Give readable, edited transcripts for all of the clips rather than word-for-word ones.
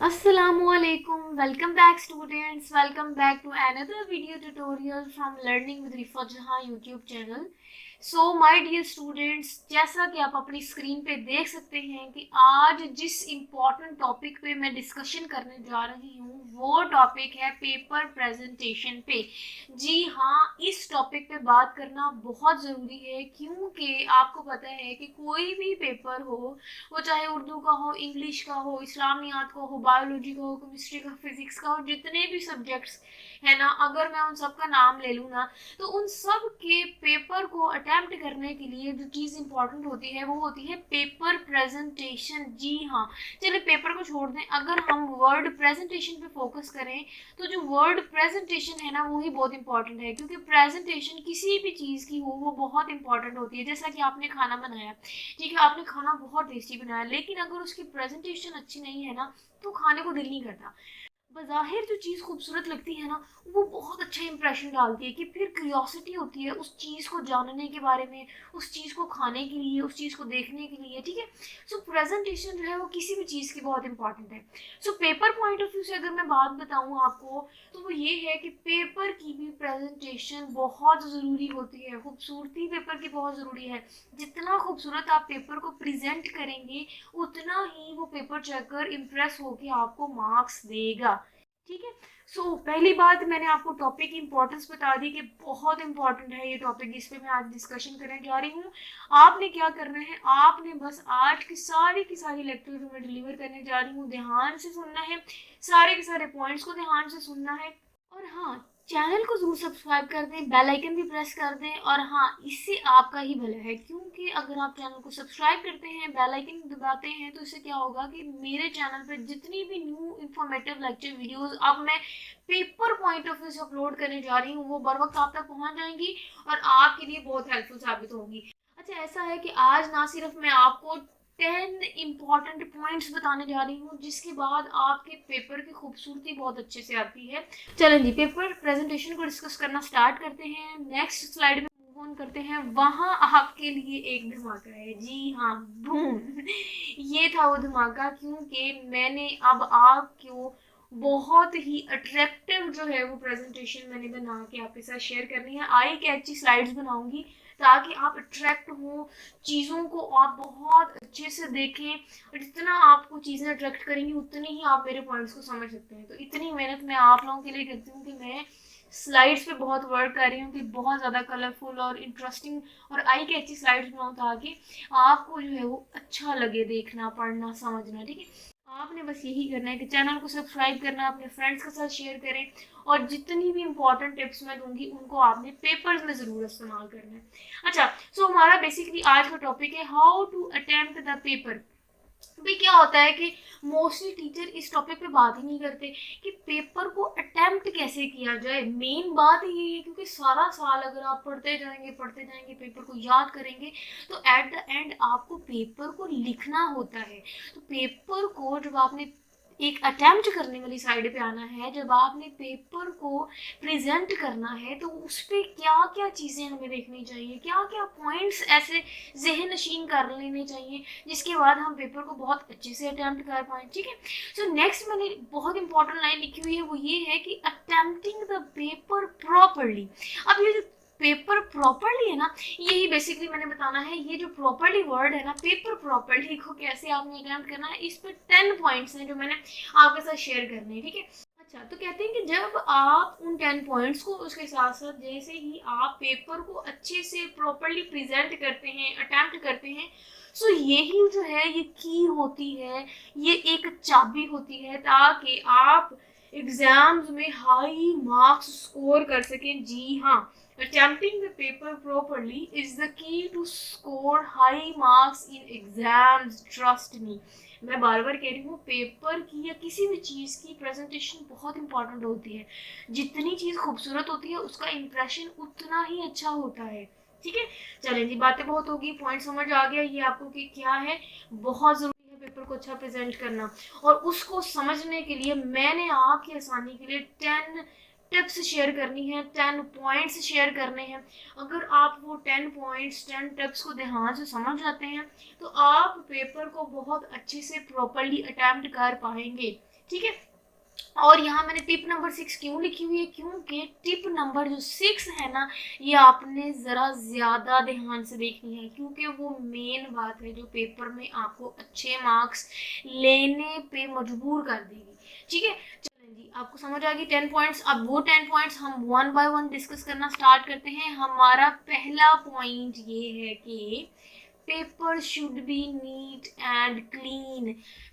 Assalamualaikum. Welcome back students. Welcome back to another video tutorial from Learning with Rifa Jahan YouTube channel. So my dear students, जैसा कि आप अपनी screen पे देख सकते हैं कि आज जिस इम्पोर्टेंट टॉपिक पे मैं डिस्कशन करने जा रही हूँ वो टॉपिक है पेपर प्रेजेंटेशन पे। जी हाँ, इस टॉपिक पे बात करना बहुत ज़रूरी है क्योंकि आपको पता है कि कोई भी पेपर हो, वो चाहे उर्दू का हो, इंग्लिश का हो, इस्लामियात का हो, बायोलॉजी का हो, केमिस्ट्री का, फिजिक्स का हो, जितने भी सब्जेक्ट्स है ना, अगर मैं उन सब का नाम ले लूँ ना, तो उन सब के पेपर को अटेम्प्ट करने के लिए जो चीज़ इंपॉर्टेंट होती है वो होती है पेपर प्रेजेंटेशन। जी हाँ, चलिए पेपर को छोड़ दें, अगर हम वर्ड प्रेजेंटेशन पे फोकस करें तो जो वर्ड प्रेजेंटेशन है ना वो ही बहुत इंपॉर्टेंट है, क्योंकि प्रेजेंटेशन किसी भी चीज़ की हो वो बहुत इंपॉर्टेंट होती है। जैसा कि आपने खाना बनाया, ठीक है, आपने खाना बहुत टेस्टी बनाया, लेकिन अगर उसकी प्रेजेंटेशन अच्छी नहीं है ना तो खाने को दिल नहीं करता। बज़ाहिर जो चीज़ खूबसूरत लगती है ना वो बहुत अच्छा इंप्रेशन डालती है कि फिर क्यूरियोसिटी होती है उस चीज़ को जानने के बारे में, उस चीज़ को खाने के लिए, उस चीज़ को देखने के लिए। ठीक है, सो प्रेजेंटेशन जो है वो किसी भी चीज़ की बहुत इंपॉर्टेंट है। So paper point of view से अगर मैं बात बताऊँ आपको तो वो ये है कि पेपर की भी प्रेजेंटेशन बहुत ज़रूरी होती है, खूबसूरती पेपर की बहुत ज़रूरी है। जितना खूबसूरत आप पेपर को प्रेजेंट करेंगे उतना ही वो पेपर चेकर इम्प्रेस होकर आपको मार्क्स देगा। ठीक है, सो पहली बात मैंने आपको टॉपिक की इंपॉर्टेंस बता दी कि बहुत इंपॉर्टेंट है ये टॉपिक, जिस पे मैं आज डिस्कशन करने जा रही हूँ। आपने क्या करना है, आपने बस आज की सारी लेक्चर जो मैं डिलीवर करने जा रही हूँ ध्यान से सुनना है, सारे के सारे पॉइंट्स को ध्यान से सुनना है। और हाँ, चैनल को जरूर सब्सक्राइब कर दें, बेल आइकन भी प्रेस कर दें। और हाँ, इससे आपका ही भला है, क्योंकि अगर आप चैनल को सब्सक्राइब करते हैं, बेल आइकन दबाते हैं, तो इससे क्या होगा कि मेरे चैनल पे जितनी भी न्यू इंफॉर्मेटिव लेक्चर वीडियोस अब मैं पेपर पॉइंट ऑफ व्यू से अपलोड करने जा रही हूँ वो बर वक्त आप तक पहुँच जाएंगी और आपके लिए बहुत हेल्पफुल साबित होंगी। अच्छा, ऐसा है कि आज ना सिर्फ मैं आपको 10 इम्पॉर्टेंट पॉइंट्स बताने जा रही हूँ जिसके बाद आपके पेपर की खूबसूरती बहुत अच्छे से आती है। चलें जी, पेपर प्रेजेंटेशन को डिस्कस करना स्टार्ट करते हैं। नेक्स्ट स्लाइड में मूव ऑन करते हैं। वहाँ आपके लिए एक धमाका है, जी हाँ, बूम। ये था वो धमाका, क्योंकि मैंने अब आपको बहुत ही अट्रैक्टिव जो है वो प्रेजेंटेशन मैंने बना के आपके साथ शेयर करनी है। आई कैची स्लाइड्स बनाऊंगी ताकि आप अट्रैक्ट हो, चीज़ों को आप बहुत अच्छे से देखें, और जितना आपको चीज़ें अट्रैक्ट करेंगी उतनी ही आप मेरे पॉइंट्स को समझ सकते हैं। तो इतनी मेहनत मैं आप लोगों के लिए करती हूँ कि मैं स्लाइड्स पे बहुत वर्क कर रही हूँ कि बहुत ज़्यादा कलरफुल और इंटरेस्टिंग और आई कैची स्लाइड्स बनाऊँ ताकि आपको जो है वो अच्छा लगे देखना, पढ़ना, समझना। ठीक है, आपने बस यही करना है कि चैनल को सब्सक्राइब करना, अपने फ्रेंड्स के साथ शेयर करें, और जितनी भी इंपॉर्टेंट टिप्स मैं दूंगी उनको आपने पेपर्स में ज़रूर इस्तेमाल करना है। अच्छा, सो हमारा बेसिकली आज का टॉपिक है how to attempt the paper. भाई क्या होता है कि मोस्टली टीचर इस टॉपिक पे बात ही नहीं करते कि पेपर को अटेम्प्ट कैसे किया जाए। मेन बात ये है, क्योंकि सारा साल अगर आप पढ़ते जाएंगे, पेपर को याद करेंगे, तो एट द एंड आपको पेपर को लिखना होता है। तो पेपर को जब आपने एक अटेम्प्ट करने वाली साइड पे आना है, जब आपने पेपर को प्रेजेंट करना है, तो उस पर क्या क्या चीज़ें हमें देखनी चाहिए, क्या क्या पॉइंट्स ऐसे जहन नशीन कर लेने चाहिए जिसके बाद हम पेपर को बहुत अच्छे से अटेम्प्ट कर पाए। ठीक है, सो नेक्स्ट मैंने बहुत इंपॉर्टेंट लाइन लिखी हुई है, वो ये है कि अटेम्प्टिंग द पेपर प्रॉपरली। अब ये जो पेपर प्रॉपरली है ना, यही बेसिकली मैंने बताना है। ये जो प्रॉपरली वर्ड है ना, पेपर प्रॉपरली को कैसे आपने अटेम्प्ट करना है, इस पर 10 पॉइंट्स हैं जो मैंने आपके साथ शेयर करने हैं। ठीक है, अच्छा, तो कहते हैं कि जब आप उन 10 पॉइंट्स को, उसके साथ साथ जैसे ही आप पेपर को अच्छे से प्रॉपरली प्रेजेंट करते हैं, अटेम्प्ट करते हैं, सो यही जो है ये की होती है, ये एक चाबी होती है ताकि आप एग्जाम्स में हाई मार्क्स स्कोर कर सकें। जी हाँ, attempting the paper properly is the key to score high marks in exams, trust me। मैं बार बार कह रही हूँ, पेपर की या किसी भी चीज़ की प्रेजेंटेशन बहुत इंपॉर्टेंट होती है। जितनी चीज़ खूबसूरत होती है उसका इम्प्रेशन उतना ही अच्छा होता है। ठीक है, चलें जी, बातें बहुत होगी, पॉइंट समझ आ गया ये आपको कि क्या है, बहुत ज़रूरी है पेपर को अच्छा प्रेजेंट करना। और उसको समझने के लिए मैंने आपकी आसानी के लिए 10 टिप्स शेयर करनी है, 10 पॉइंट्स शेयर करने हैं। अगर आप वो 10 पॉइंट्स, 10 टिप्स को ध्यान से समझ जाते हैं तो आप पेपर को बहुत अच्छे से प्रॉपरली अटेम्प्ट कर पाएंगे। ठीक है। और यहाँ मैंने टिप नंबर 6 क्यों लिखी हुई है, क्योंकि टिप नंबर जो 6 है ना, ये आपने ज़रा ज़्यादा ध्यान से देखनी है, क्योंकि वो मेन बात है जो पेपर में आपको अच्छे मार्क्स लेने पे मजबूर कर देगी। ठीक है, चलें जी, आपको समझ आ गई 10 पॉइंट्स। अब वो 10 पॉइंट्स हम वन बाय वन डिस्कस करना स्टार्ट करते हैं। हमारा पहला पॉइंट ये है कि paper should be neat and clean.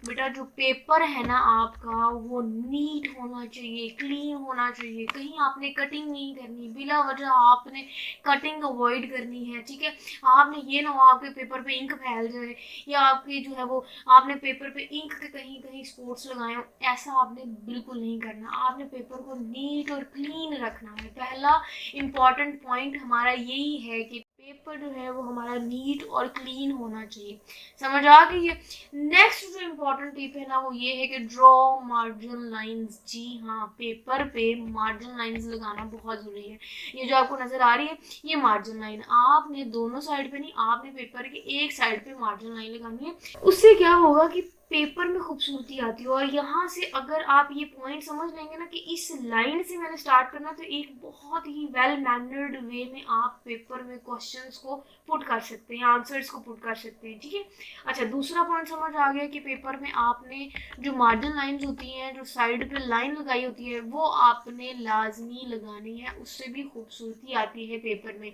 बेटा जो पेपर है ना आपका, वो नीट होना चाहिए, क्लीन होना चाहिए। कहीं आपने कटिंग नहीं करनी, बिला वजह आपने कटिंग अवॉइड करनी है। ठीक है, आपने ये ना हो आपके पेपर पे इंक फैल जाए, या आपके जो है वो आपने पेपर पे इंक के कहीं कहीं स्पॉट्स लगाए हो, ऐसा आपने बिल्कुल नहीं करना। आपने पेपर को नीट और क्लीन रखना है। पहला इम्पॉर्टेंट पॉइंट हमारा यही है कि पेपर जो है वो हमारा नीट और क्लीन होना चाहिए। समझ आ गई है। नेक्स्ट जो इम्पोर्टेंट टिप है ना, वो ये है कि ड्रॉ मार्जिन लाइंस। जी हाँ, पेपर पे मार्जिन लाइंस लगाना बहुत ज़रूरी है। ये जो आपको नज़र आ रही है, ये मार्जिन लाइन आपने दोनों साइड पे नहीं, आपने पेपर के एक साइड पे मार्जिन लाइन लगानी है। उससे क्या होगा कि पेपर में खूबसूरती आती है। और यहाँ से अगर आप ये पॉइंट समझ लेंगे ना कि इस लाइन से मैंने स्टार्ट करना, तो एक बहुत ही वेल मैनर्ड वे में आप पेपर में क्वेश्चंस को पुट कर सकते हैं, आंसर्स को पुट कर सकते हैं। ठीक है, अच्छा दूसरा पॉइंट समझ आ गया कि पेपर में आपने जो मार्जिन लाइंस होती हैं, जो साइड पे लाइन लगाई होती है, वो आपने लाजमी लगानी है, उससे भी खूबसूरती आती है पेपर में।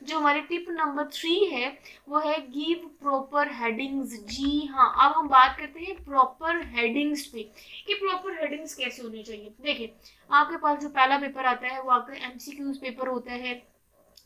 जो हमारी टिप नंबर 3 है, वो है गिव प्रॉपर हेडिंग्स। जी हाँ, अब हम बात करते हैं प्रॉपर हेडिंग्स पे कि प्रॉपर हेडिंग्स कैसे होने चाहिए। देखिए, आपके पास जो पहला पेपर आता है वो आपका एमसीक्यूज पेपर होता है।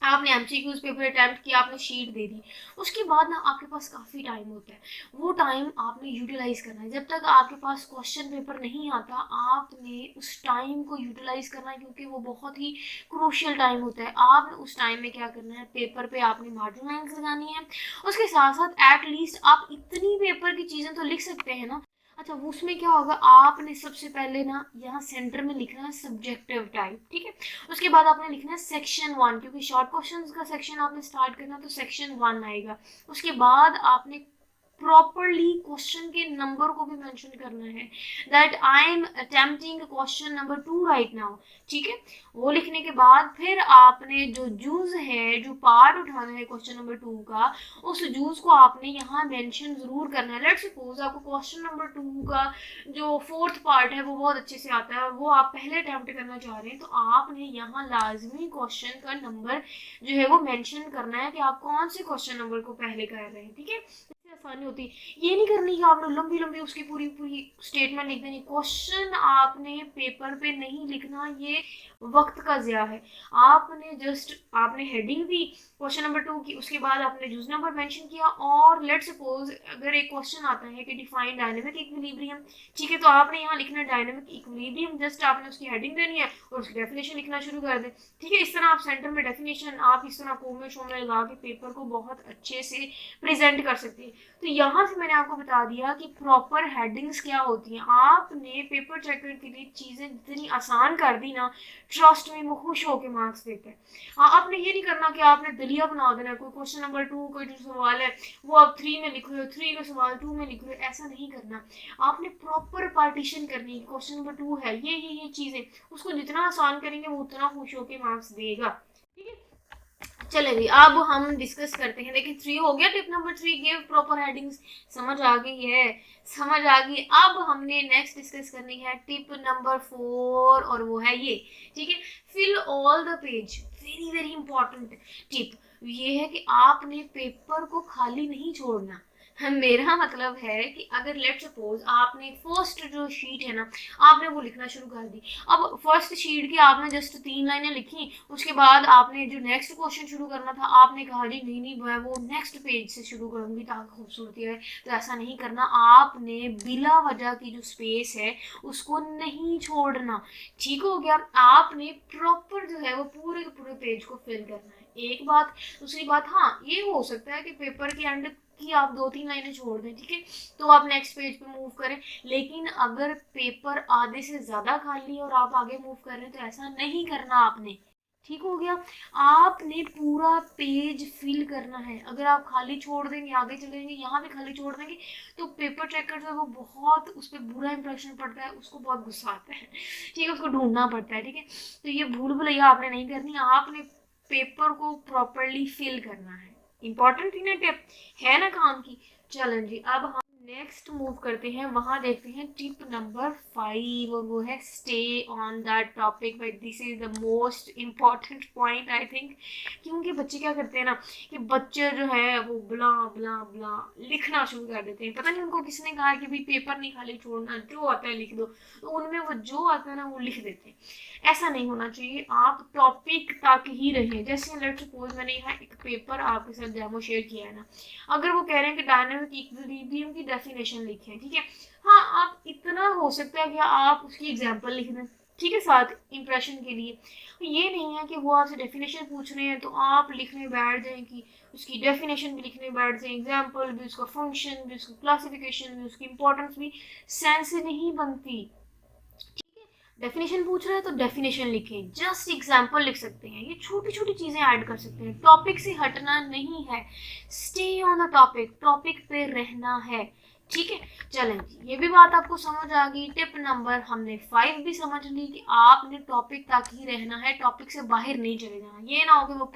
आपने एमसीक्यूज पेपर अटेम्प्ट किया, आपने शीट दे दी, उसके बाद ना आपके पास काफ़ी टाइम होता है। वो टाइम आपने यूटिलाइज करना है। जब तक आपके पास क्वेश्चन पेपर नहीं आता, आपने उस टाइम को यूटिलाइज करना है, क्योंकि वो बहुत ही क्रूशियल टाइम होता है। आपने उस टाइम में क्या करना है, पेपर पे आपने मार्जिन लाइंस लगानी है। उसके साथ साथ एटलीस्ट आप इतनी पेपर की चीज़ें तो लिख सकते हैं ना। अच्छा, वो उसमें क्या होगा, आपने सबसे पहले ना यहाँ सेंटर में लिखना है सब्जेक्टिव टाइप। ठीक है, उसके बाद आपने लिखना है सेक्शन 1, क्योंकि शॉर्ट क्वेश्चंस का सेक्शन आपने स्टार्ट करना, तो सेक्शन 1 आएगा। उसके बाद आपने प्रॉपरली क्वेश्चन के नंबर को भी मेंशन करना है, that I am attempting question number 2 right now. ठीक है, वो लिखने के बाद फिर आपने जो जूज है, जो पार्ट उठाना है क्वेश्चन नंबर 2 का, उस जूज को आपने यहाँ मेंशन जरूर करना है। लेट्स सपोज आपको क्वेश्चन नंबर 2 का जो फोर्थ पार्ट है वो बहुत अच्छे से आता है और वो आप पहले अटेम्प्ट करना चाह रहे हैं, तो आपने यहाँ लाजमी क्वेश्चन का नंबर जो है वो मेंशन करना है कि आप कौन से क्वेश्चन नंबर को पहले कर रहे हैं। ठीक है, इससे आसानी होती है। ये नहीं करनी कि आपने लंबी लंबी उसकी पूरी पूरी स्टेटमेंट लिख देनी। क्वेश्चन आपने पेपर पे नहीं लिखना, ये वक्त का ज़िया है। आपने जस्ट आपने हेडिंग दी क्वेश्चन नंबर 2 की, उसके बाद आपने जूज नंबर मेंशन किया, और लेट सपोज अगर एक क्वेश्चन आता है कि डिफाइन डायनेमिक इक्विलिब्रियम, ठीक है, तो आपने यहाँ लिखना है डायनेमिक इक्विलिब्रियम, जस्ट आपने उसकी हेडिंग देनी है और उसकी डेफिनेशन लिखना शुरू कर दें। ठीक है, इस तरह आप सेंटर में डेफिनेशन, आप इस तरह कोमे शोमे लगा के पेपर को बहुत अच्छे से प्रेजेंट कर सकते हैं। तो यहाँ से मैंने आपको बता दिया कि प्रॉपर हेडिंग्स क्या होती हैं। आपने पेपर चेकर के लिए चीज़ें जितनी आसान कर दी ना, ट्रस्ट में वो खुश होकर मार्क्स देते हैं। हाँ, आपने ये नहीं करना कि आपने दलिया बना देना है। कोई क्वेश्चन नंबर 2 का जो सवाल है वो आप 3 में लिख रहे हो, 3 का सवाल 2 में लिख रहे हो, ऐसा नहीं करना। आपने प्रॉपर पार्टीशन करनी है। क्वेश्चन नंबर 2 है, ये चीज़ें, उसको जितना आसान करेंगे वो उतना खुश होकर मार्क्स देगा। ठीक है, चलेंगे अब हम डिस्कस करते हैं। देखिए 3 हो गया, tip number 3 give proper headings, समझ आ गई है, समझ आ गई। अब हमने नेक्स्ट डिस्कस करनी है टिप नंबर 4, और वो है ये। ठीक है, fill all the page. Very very important tip ये है कि आपने पेपर को खाली नहीं छोड़ना। मेरा मतलब है कि अगर लेट सपोज आपने फर्स्ट जो शीट है ना, आपने वो लिखना शुरू कर दी। अब फर्स्ट शीट की आपने जस्ट 3 लाइनें लिखी, उसके बाद आपने जो नेक्स्ट क्वेश्चन शुरू करना था, आपने कहा जी नहीं नहीं मैं वो नेक्स्ट पेज से शुरू करूंगी ताकि खूबसूरती है। तो ऐसा नहीं करना। आपने बिला वजह की जो स्पेस है उसको नहीं छोड़ना। ठीक हो गया, आपने प्रॉपर जो है वो पूरे के पूरे पेज को फिल करना है। एक बात। दूसरी बात, हाँ ये हो सकता है कि पेपर के एंड की आप 2-3 लाइनें छोड़ दें, ठीक है, तो आप नेक्स्ट पेज पे मूव करें। लेकिन अगर पेपर आधे से ज़्यादा खाली है और आप आगे मूव कर रहे हैं, तो ऐसा नहीं करना आपने। ठीक हो गया। आपने पूरा पेज फिल करना है। अगर आप खाली छोड़ देंगे, आगे चलेंगे, यहाँ भी खाली छोड़ देंगे, तो पेपर चेकर जो है वो बहुत उस पर बुरा इंप्रेशन पड़ता है, उसको बहुत गुस्सा आता है, ठीक है, उसको ढूंढना पड़ता है, ठीक है। तो ये भूल भुलैया आपने नहीं करनी, आपने पेपर को प्रॉपरली फिल करना है। इंपॉर्टेंट थी ना टिप, है ना काम की। चलें जी, अब हम नेक्स्ट मूव करते हैं, वहां देखते हैं टिप नंबर 5, और वो है stay on that topic. But this is the most important point I think, क्योंकि बच्चे क्या करते हैं ना, कि बच्चे जो है वो ब्ला ब्ला ब्ला लिखना शुरू कर देते हैं। पता नहीं उनको किसने कहा कि भाई पेपर नहीं खाली छोड़ना, जो आता है लिख दो, तो उनमें वो जो आता है ना वो लिख देते हैं। ऐसा नहीं होना चाहिए, आप टॉपिक तक ही रहें। जैसे लेट्स सपोज मैंने यहाँ एक पेपर आपके साथ डेमो शेयर किया है ना, अगर वो कह रहे हैं कि डायनामिक इक्विलिब्रियम की डेफिनेशन लिखें, ठीक है, हाँ आप इतना हो सकता है कि आप उसकी एग्जांपल लिख दें, ठीक है, साथ इंप्रेशन के लिए। ये नहीं है कि वो आपसे डेफिनेशन पूछ रहे हैं तो आप लिखने बैठ जाएं, कि उसकी डेफिनेशन भी लिखने बैठ जाएं, एग्जांपल भी, उसका फंक्शन भी, उसकी क्लासिफिकेशन भी, उसकी इंपॉर्टेंस भी, सेंस नहीं बनती। डेफिनेशन पूछ रहे हैं तो डेफिनेशन लिखें, जस्ट एग्जाम्पल लिख सकते हैं, ये छोटी छोटी चीजें ऐड कर सकते हैं। टॉपिक से हटना नहीं है, stay on the topic, topic पे रहना है, ठीक है। चलें जी, ये भी बात आपको समझ आ गई। टिप नंबर हमने 5 भी समझ ली कि आपने टॉपिक तक ही रहना है, टॉपिक से बाहर नहीं चले जाना। ये ना हो कि वो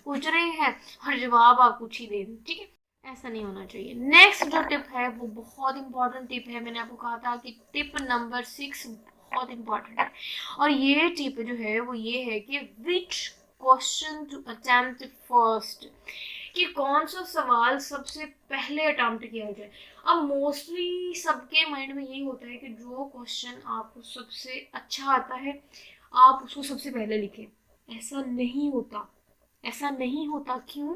पूछ रहे हैं और जवाब आप कुछ ही दे दें, ठीक है, ऐसा नहीं होना चाहिए। नेक्स्ट जो टिप है वो बहुत इंपॉर्टेंट टिप है, मैंने आपको कहा था कि टिप नंबर 6 बहुत इंपॉर्टेंट है। और ये टिप जो है वो ये है कि which question to attempt first, कि कौन सा सवाल सबसे पहले अटेम्प्ट किया जाए। अब मोस्टली सबके माइंड में यही होता है कि जो क्वेश्चन आपको सबसे अच्छा आता है आप उसको सबसे पहले लिखें। ऐसा नहीं होता, ऐसा नहीं होता। क्यों?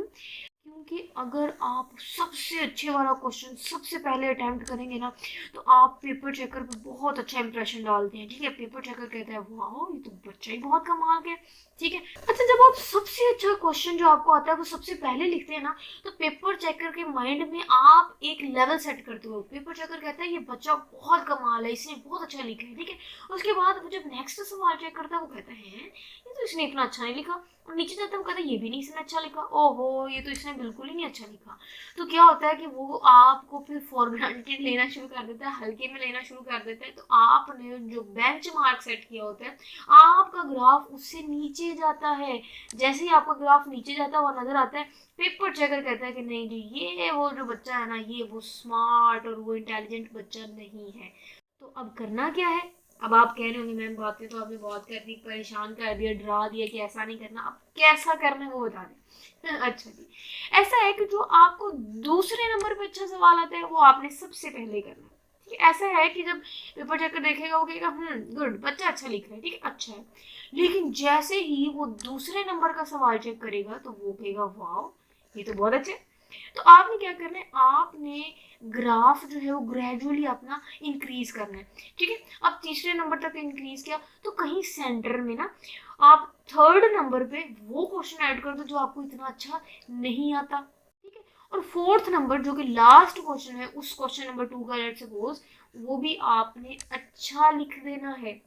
क्योंकि अगर आप सबसे अच्छे वाला क्वेश्चन सबसे पहले अटेम्प्ट करेंगे ना, तो आप पेपर चेकर पे बहुत अच्छा इंप्रेशन डालते हैं, ठीक है। पेपर चेकर कहता है वाह ये तो बच्चा ही बहुत कमाल के, ठीक है। अच्छा, जब आप सबसे अच्छा क्वेश्चन जो आपको आता है वो सबसे पहले लिखते हैं ना, तो पेपर चेकर के माइंड में आप एक लेवल सेट करते हो। पेपर चेकर कहता है ये बच्चा बहुत कमाल है, इसने बहुत अच्छा लिखा है, ठीक है। उसके बाद वो जब नेक्स्ट सवाल चेक करता है वो कहता है ये तो इसने इतना अच्छा नहीं लिखा, और नीचे जाता है वो कहता है ये भी नहीं इसने अच्छा लिखा, ओहो ये तो इसने बिल्कुल ही नहीं अच्छा लिखा। तो क्या होता है कि वो आपको फिर फॉर ग्रांटेड लेना शुरू कर देता है, हल्के में लेना शुरू कर देता है। तो आपने जो बेंच मार्क सेट किया होता है, आपका ग्राफ उससे नीचे जाता है। जैसे ही आपका ग्राफ नीचे जाता हुआ नजर आता है, पेपर चेकर कहता है कि नहीं जी ये वो जो बच्चा है ना, ये वो स्मार्ट और वो इंटेलिजेंट बच्चा नहीं है। तो अब करना क्या है? अब आप कह रहे होंगे मैम बातें तो आपने बहुत कर दी, परेशान कर दिया, डरा दिया कि ऐसा नहीं करना। अब कैसा करना है वो बता दें। अच्छा जी, ऐसा है कि जो आपको दूसरे नंबर पे अच्छा सवाल आता है वो आपने सबसे पहले करना है, ठीक है। ऐसा है कि जब पेपर चेकर देखेगा वो कहेगा गुड, बच्चा अच्छा लिख रहा है, ठीक है, अच्छा है। लेकिन जैसे ही वो दूसरे नंबर का सवाल चेक करेगा तो वो कहेगा वाह ये तो बहुत अच्छा है। तो आपने क्या करना है, आपने ग्राफ जो है वो ग्रेजुअली अपना इंक्रीज करना है, ठीक है। अब तीसरे नंबर तक इंक्रीज किया तो कहीं सेंटर में ना आप थर्ड नंबर पे वो क्वेश्चन ऐड कर दो जो आपको इतना अच्छा नहीं आता, ठीक है। और फोर्थ नंबर जो कि लास्ट क्वेश्चन है, उस क्वेश्चन नंबर 2 का लेट्स सपोज वो भी आपने अच्छा लिख देना है।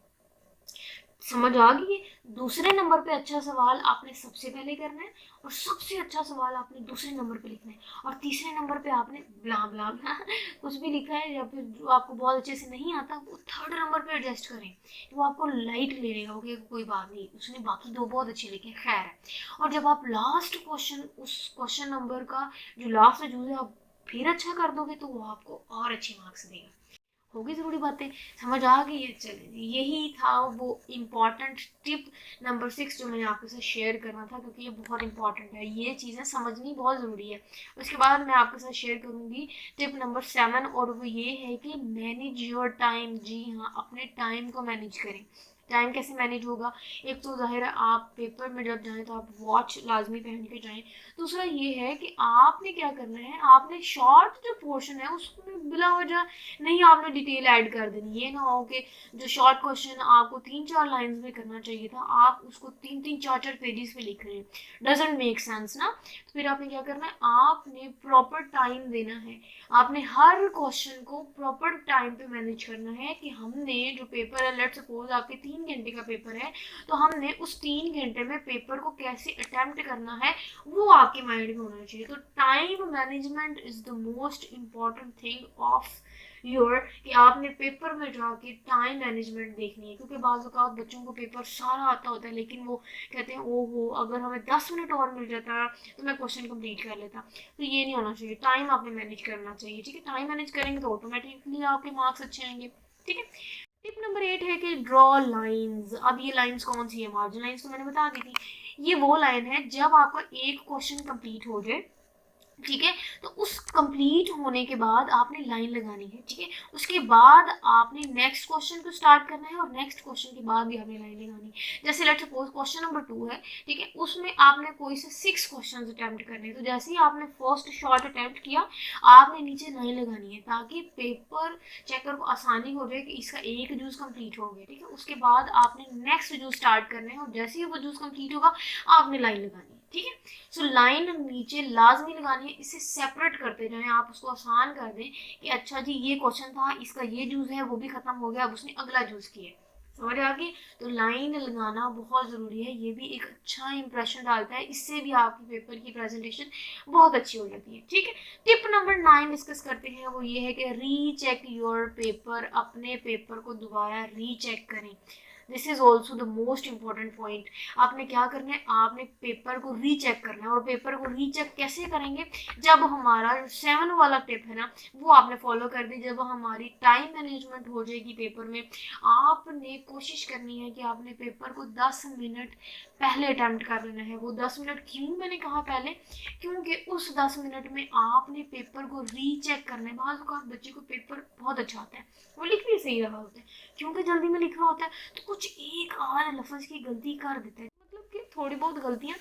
समझ आ गई है? दूसरे नंबर पे अच्छा सवाल आपने सबसे पहले करना है, और सबसे अच्छा सवाल आपने दूसरे नंबर पे लिखना है, और तीसरे नंबर पे आपने ब्ला ब्ला ब्ला कुछ भी लिखा है, या फिर जो आपको बहुत अच्छे से नहीं आता वो थर्ड नंबर पे एडजस्ट करें। वो आपको लाइट ले लेगा, ओके कोई बात नहीं, उसने बाकी 2 बहुत अच्छे लिखे, खैर है। और जब आप लास्ट क्वेश्चन, उस क्वेश्चन नंबर का जो लास्ट में जो है आप फिर अच्छा कर दोगे तो वो आपको और अच्छे मार्क्स देगा। होगी ज़रूरी बातें, समझ आ गई है। चलिए यही था वो इम्पॉर्टेंट टिप नंबर 6 जो मैंने आपके साथ शेयर करना था, क्योंकि ये बहुत इंपॉर्टेंट है, ये चीज़ें समझनी बहुत ज़रूरी है। उसके बाद मैं आपके साथ शेयर करूँगी टिप नंबर 7, और वो ये है कि मैनेज योर टाइम। जी हाँ, अपने टाइम को मैनेज करें। टाइम कैसे मैनेज होगा? एक तो जाहिर है आप पेपर में जब जाएं तो आप वॉच लाजमी पहन के जाएं। दूसरा ये है कि आपने क्या करना है, आपने शॉर्ट जो पोर्शन है उसमें बिला वजह नहीं आपने डिटेल ऐड कर देनी। ये ना हो कि जो शॉर्ट क्वेश्चन आपको 3-4 लाइंस में करना चाहिए था आप उसको 3-3 4-4 पेजेस पे लिख रहे हैं, डजेंट मेक सेंस ना। तो फिर आपने क्या करना है, आपने प्रॉपर टाइम देना है, आपने हर क्वेश्चन को प्रॉपर टाइम पे मैनेज करना है। कि हमने जो पेपर है लेट्स सपोज आपके 3 घंटे का पेपर है, तो हमने उस 3 घंटे में पेपर को कैसे अटेम्प्ट करना है वो आपके माइंड में होना चाहिए। तो time management is the most important thing of your, कि आपने पेपर में जाके टाइम मैनेजमेंट देखनी है, क्योंकि बाज़ औक़ात बच्चों को पेपर सारा आता होता है लेकिन वो कहते हैं ओहो अगर हमें 10 मिनट और मिल जाता तो मैं क्वेश्चन कंप्लीट कर लेता। तो ये नहीं होना चाहिए, टाइम आपने मैनेज करना चाहिए, ठीक है। टाइम मैनेज करेंगे तो ऑटोमेटिकली आपके मार्क्स अच्छे आएंगे, ठीक है। टिप नंबर 8 है कि ड्रॉ लाइंस। अब ये लाइंस कौन सी है? मार्जिन लाइंस तो मैंने बता दी थी। ये वो लाइन है जब आपका एक क्वेश्चन कंप्लीट हो जाए, ठीक है, तो उस कंप्लीट होने के बाद आपने लाइन लगानी है, ठीक है। उसके बाद आपने नेक्स्ट क्वेश्चन को स्टार्ट करना है और नेक्स्ट क्वेश्चन के बाद भी आपने लाइन लगानी है। जैसे लेट्स सपोज क्वेश्चन नंबर 2 है, ठीक है, उसमें आपने कोई से 6 क्वेश्चन अटेम्प्ट करने हैं। तो जैसे ही आपने फर्स्ट शॉर्ट अटेम्प्ट किया, आपने नीचे लाइन लगानी है ताकि पेपर चेकर को आसानी हो जाए कि इसका एक जूस कंप्लीट हो गया, ठीक है। उसके बाद आपने नेक्स्ट जूस स्टार्ट करना है और जैसे ही वो जूस कंप्लीट होगा आपने लाइन लगानी है, ठीक है। सो लाइन नीचे लाजमी लगानी है, इसे सेपरेट करते जाएं, आप उसको आसान कर दें कि अच्छा जी ये क्वेश्चन था, इसका ये जूस है, वो भी खत्म हो गया, अब उसने अगला जूस किया, समझ आ गई। तो लाइन लगाना बहुत ज़रूरी है, ये भी एक अच्छा इंप्रेशन डालता है, इससे भी आपकी पेपर की प्रेजेंटेशन बहुत अच्छी हो जाती है, ठीक है। टिप नंबर 9 डिस्कस करते हैं, वो ये है कि रीचेक योर पेपर। अपने पेपर को दोबारा रीचेक करें। This is also the most important point. आपने क्या करना है, आपने पेपर को रीचेक करना है। और पेपर को रीचेक कैसे करेंगे? जब हमारा 7 वाला टिप है ना वो आपने फॉलो कर दी, जब हमारी टाइम मैनेजमेंट हो जाएगी पेपर में, आपने कोशिश करनी है कि आपने पेपर को 10 मिनट पहले अटेम्प्ट कर लेना है। वो 10 मिनट क्यों मैंने कहा पहले? क्योंकि उस 10 मिनट में आपने पेपर को रीचेक करना है। बाज़ औक़ात बच्चे को पेपर बहुत अच्छा आता है, वो लिख भी सही रहा होता है, क्योंकि जल्दी में लिख रहा होता है तो कुछ एक आध लफ्ज़ की गलती कर देता है, मतलब कि थोड़ी बहुत गलतियाँ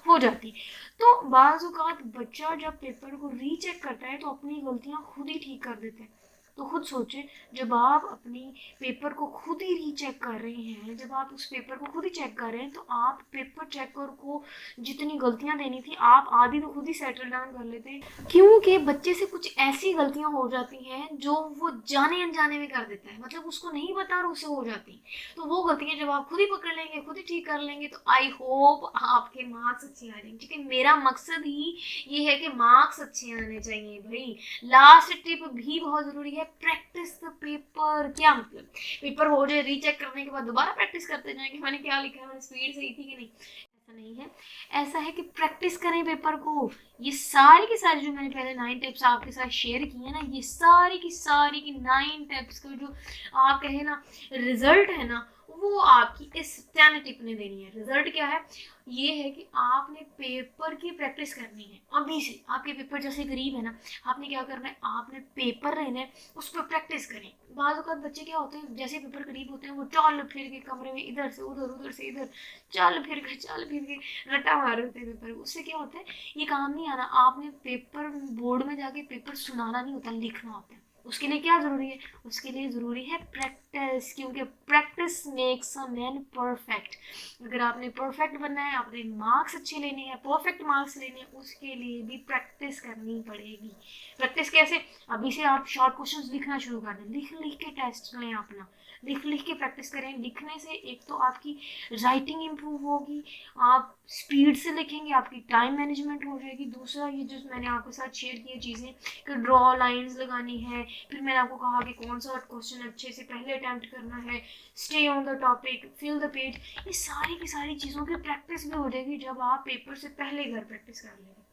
हो जाती। तो बाज़ औक़ात बच्चा जब पेपर को रीचेक करता है तो अपनी गलतियाँ खुद ही ठीक कर देते हैं। तो खुद सोचें, जब आप अपनी पेपर को खुद ही रीचेक कर रहे हैं, जब आप उस पेपर को खुद ही चेक कर रहे हैं, तो आप पेपर चेकर को जितनी गलतियां देनी थी आप आधी तो खुद ही सेटल डाउन कर लेते हैं, क्योंकि बच्चे से कुछ ऐसी गलतियां हो जाती हैं जो वो जाने अनजाने में कर देता है, मतलब उसको नहीं पता और उससे हो जाती। तो वो गलतियां जब आप खुद ही पकड़ लेंगे, खुद ही ठीक कर लेंगे, तो आई होप आपके मार्क्स अच्छे आ जाएंगे, ठीक है। मेरा मकसद ही ये है कि मार्क्स अच्छे आने चाहिए भाई। लास्ट टिप भी बहुत ज़रूरी है, प्रैक्टिस द पेपर। क्या मतलब? पेपर हो जाए, रीचेक करने के बाद दोबारा प्रैक्टिस करते जाएं कि मैंने क्या लिखा है, मैंने स्पीड सही थी कि नहीं। ऐसा नहीं है, ऐसा है कि प्रैक्टिस करें पेपर को। ये सारी की सारी जो मैंने पहले 9 टिप्स आपके साथ शेयर की है ना, ये सारी की 9 टिप्स का जो आप कहे ना रिजल्ट है ना, वो आपकी इस 10 टिप ने देनी है। रिजल्ट क्या है? ये है कि आपने पेपर की प्रैक्टिस करनी है अभी से। आपके पेपर जैसे करीब है ना, आपने क्या करना है, आपने पेपर लेना है, उस पर प्रैक्टिस करें। बाज़ औक़ात बच्चे क्या होते हैं, जैसे पेपर करीब होते हैं वो चल फिर के कमरे में इधर से उधर, उधर से इधर चल फिर के रट्टा मार होते हैं पेपर। उससे क्या होता है, ये काम नहीं आना। आपने पेपर बोर्ड में जाके पेपर सुनाना नहीं होता, लिखना होता है। उसके लिए क्या ज़रूरी है? उसके लिए ज़रूरी है प्रैक्टिस, क्योंकि practice makes a man perfect. अगर आपने परफेक्ट बनना है, आपने मार्क्स अच्छे लेने हैं, परफेक्ट मार्क्स लेने हैं, उसके लिए भी प्रैक्टिस करनी पड़ेगी। प्रैक्टिस कैसे? अभी से आप शॉर्ट क्वेश्चंस लिखना शुरू कर दें, लिख लिख के टेस्ट लें अपना, लिख लिख के प्रैक्टिस करें। लिखने से एक तो आपकी राइटिंग इम्प्रूव होगी, आप स्पीड से लिखेंगे, आपकी टाइम मैनेजमेंट हो जाएगी। दूसरा ये जो मैंने आपके साथ शेयर किए चीज़ें कि ड्रॉ लाइंस लगानी है, फिर मैंने आपको कहा कि कौन सा क्वेश्चन अच्छे से पहले अटैम्प्ट करना है, stay on the topic, fill the page, ये सारी की सारी चीज़ों की प्रैक्टिस भी हो जाएगी जब आप पेपर से पहले घर प्रैक्टिस कर लेंगे।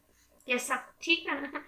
कैसा? ठीक है ना?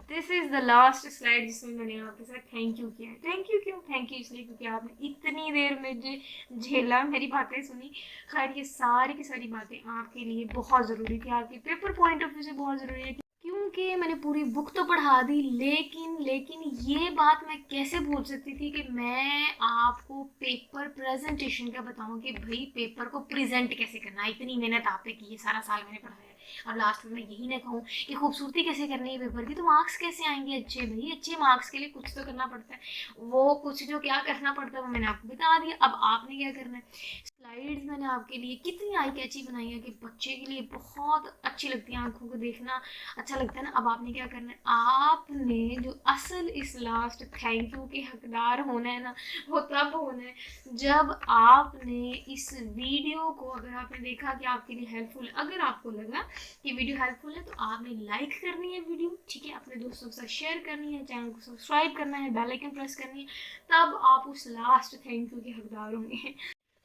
This is the last slide जिसमें मैंने आपके साथ थैंक यू किया है। थैंक यू क्यों? थैंक यू इसलिए क्योंकि आपने इतनी देर मुझे झेला, मेरी बातें सुनी। खैर ये सारी की सारी बातें आपके लिए बहुत ज़रूरी थी, आपके पेपर पॉइंट ऑफ व्यू से बहुत ज़रूरी है, क्योंकि मैंने पूरी बुक तो पढ़ा दी, लेकिन ये बात मैं कैसे भूल सकती थी कि मैं आपको पेपर प्रेजेंटेशन का बताऊं कि भाई पेपर को प्रेजेंट कैसे करना है। इतनी मेहनत आप पे की है, सारा साल मैंने पढ़ाया है, और लास्ट में मैं यही ना कहूँ कि खूबसूरती कैसे करनी है पेपर की, तो मार्क्स कैसे आएंगे अच्छे, भाई अच्छे मार्क्स के लिए कुछ तो करना पड़ता है। वो कुछ जो क्या करना पड़ता है वो मैंने आपको बता दिया, अब आपने क्या करना है। स्लाइड्स मैंने आपके लिए कितनी आई कैची बनाई है कि बच्चे के लिए बहुत अच्छी लगती है, आंखों को देखना अच्छा लगता है ना। अब आपने क्या करना है, आपने जो असल इस लास्ट थैंक यू के हकदार होना है ना, वो तब होना है जब आपने इस वीडियो को, अगर आपने देखा कि आपके लिए हेल्पफुल, अगर आपको लगा कि वीडियो हेल्पफुल है तो आपने लाइक करनी है वीडियो, ठीक है, अपने दोस्तों के साथ शेयर करनी है, चैनल को सब्सक्राइब करना है, बेल आइकन प्रेस करनी है, तब आप उस लास्ट थैंक यू के हकदार होंगे।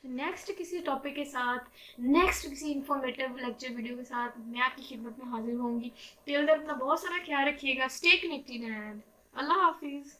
नेक्स्ट किसी टॉपिक के साथ, नेक्स्ट किसी इंफॉर्मेटिव लेक्चर वीडियो के साथ मैं आपकी खिदमत में हाजिर होंगी। टिल देन अपना बहुत सारा ख्याल रखिएगा। स्टे कनेक्टेड एंड अल्लाह हाफिज़।